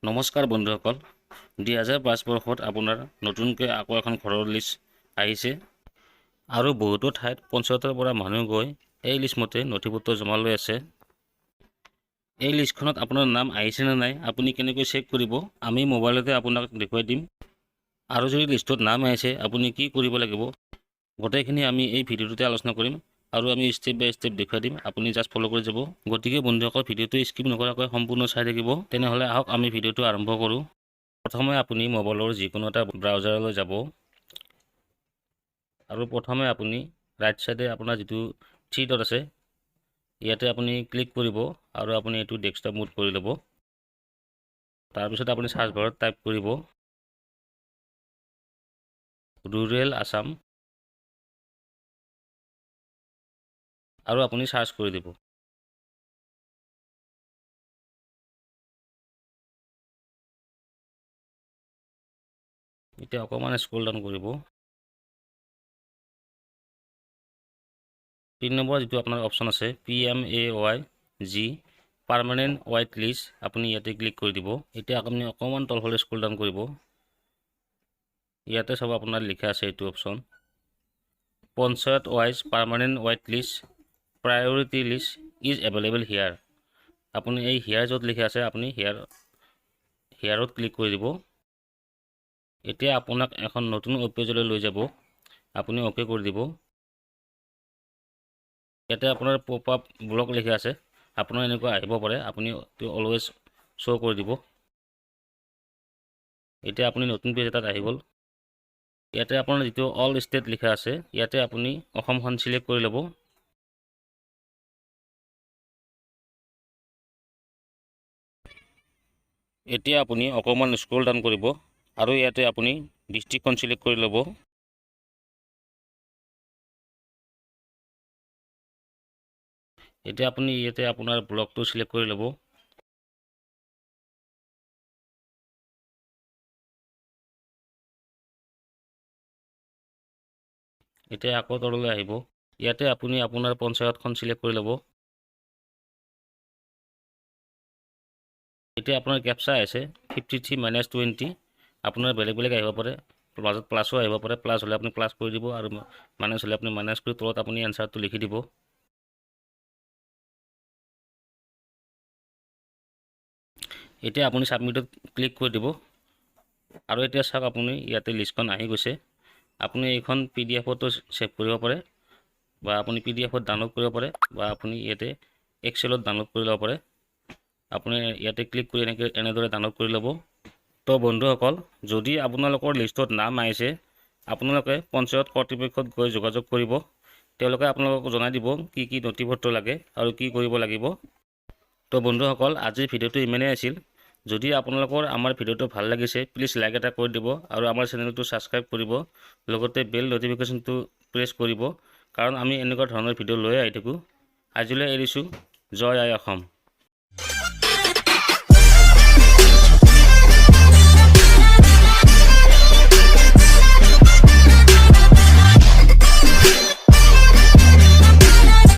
নমস্কাৰ বন্ধুসকল, 2005 বৰ্ষত আপোনাৰ নতুনকৈ আকৌ এখন ঘৰৰ লিষ্ট আহিছে আৰু বহুতো ঠাইত পঞ্চায়তৰ পৰা মানুহ গৈ এই লিষ্টমতে নথিপত্ৰ জমা লৈ আছে। এই লিষ্টখনত আপোনাৰ নাম আহিছে নে নাই আপুনি কেনেকৈ চেক কৰিব, আমি মোবাইলতে আপোনাক দেখুৱাই দিম। আৰু যদি লিষ্টত নাম আহিছে আপুনি কি কৰিব লাগিব গোটেইখিনি আমি এই ভিডিঅ'টোতে আলোচনা কৰিম আৰু আমি ষ্টেপ বাই ষ্টেপ দেখুৱাই দিম, আপুনি জাষ্ট ফ'ল' কৰি যাব। গতিকে বন্ধুসকল, ভিডিঅ'টো স্কিপ নকৰাকৈ সম্পূৰ্ণ চাই থাকিব। তেনেহ'লে আহক আমি ভিডিঅ'টো আৰম্ভ কৰোঁ। প্ৰথমে আপুনি মোবাইলৰ যিকোনো এটা ব্ৰাউজাৰলৈ যাব আৰু প্ৰথমে আপুনি ৰাইট চাইডে আপোনাৰ যিটো থ্ৰী ডট আছে ইয়াতে আপুনি ক্লিক কৰিব আৰু আপুনি এইটো ডেস্কটপ মোড কৰি ল'ব। তাৰপিছত আপুনি চাৰ্চ বাৰত টাইপ কৰিব ৰুৰেল আছাম আৰু আপুনি চাৰ্চ কৰি দিব। এতিয়া অকণমান স্ক্ৰল ডাউন কৰিব। 3 নম্বৰ যিটো আপোনাৰ অপশ্যন আছে PMAYG পাৰ্মানেণ্ট ৱাইট লিষ্ট, আপুনি ইয়াতে ক্লিক কৰি দিব। এতিয়া আপুনি অকণমান তলফালে স্ক্ৰল ডাউন কৰিব। ইয়াতে চাব আপোনাৰ লিখা আছে এইটো option panchayat wise permanent wait list priority list is available here. আপুনি এই হিয়াৰ য'ত লিখা আছে আপুনি হিয়াৰত ক্লিক কৰি দিব। এতিয়া আপোনাক এখন নতুন ৱেব পেজলৈ লৈ যাব, আপুনি অ'কে কৰি দিব। ইয়াতে আপোনাৰ পপ আপ ব্লক লিখা আছে, আপোনাৰ এনেকুৱা আহিব পাৰে, আপুনি অলৱেজ শ্ব' কৰি দিব। এতিয়া আপুনি নতুন পেজ এটাত আহি গ'ল। ইয়াতে আপোনাৰ যিটো অল ষ্টেট লিখা আছে ইয়াতে আপুনি অসমখন চিলেক্ট কৰি ল'ব। এতিয়া আপুনি অকণমান স্ক্ৰল ডাউন কৰিব আৰু ইয়াতে আপুনি ডিষ্ট্ৰিক্টখন চিলেক্ট কৰি ল'ব। এতিয়া আপুনি ইয়াতে আপোনাৰ ব্লকটো চিলেক্ট কৰি ল'ব। এতিয়া আকৌ তললৈ আহিব। ইয়াতে আপুনি আপোনাৰ পঞ্চায়তখন চিলেক্ট কৰি ল'ব। এতিয়া আপোনাৰ কেপচা আছে 53-20, আপোনাৰ বেলেগ বেলেগ আহিব পাৰে, মাজত প্লাছো আহিব পাৰে। প্লাছ হ'লে আপুনি প্লাছ কৰি দিব আৰু মাইনাছ হ'লে আপুনি মাইনাছ কৰি তলত আপুনি এনচাৰটো লিখি দিব। এতিয়া আপুনি ছাবমিটত ক্লিক কৰি দিব আৰু এতিয়া চাওক আপুনি ইয়াতে লিষ্টখন আহি গৈছে। আপুনি এইখন PDF-তো ছেভ কৰিব পাৰে বা আপুনি PDF-ত ডাউনলোড কৰিব পাৰে বা আপুনি ইয়াতে এক্সেলত ডাউনলোড কৰি ল'ব পাৰে। আপুনি ইয়াতে ক্লিক কৰি এনেদৰে ডাউনলোড কৰি ল'ব। তো বন্ধুসকল, যদি আপোনালোকৰ লিষ্টত নাম আহিছে আপোনালোকে পঞ্চায়ত কৰ্তৃপক্ষত গৈ যোগাযোগ কৰিব। তেওঁলোকে আপোনালোকক জনাই দিব কি কি নথিপত্ৰ লাগে আৰু কি কৰিব লাগিব। তো বন্ধুসকল, আজিৰ ভিডিঅ'টো ইমানেই আছিল। যদি আপোনালোকৰ আমাৰ ভিডিঅ'টো ভাল লাগিছে প্লিজ লাইক এটা কৰি দিব আৰু আমাৰ চেনেলটো ছাবস্ক্ৰাইব কৰিব, লগতে বেল নটিফিকেশ্যনটো প্ৰেছ কৰিব, কাৰণ আমি এনেকুৱা ধৰণৰ ভিডিঅ' লৈ আহি থাকোঁ। আজিলৈ এৰিছোঁ। জয় আই অসম।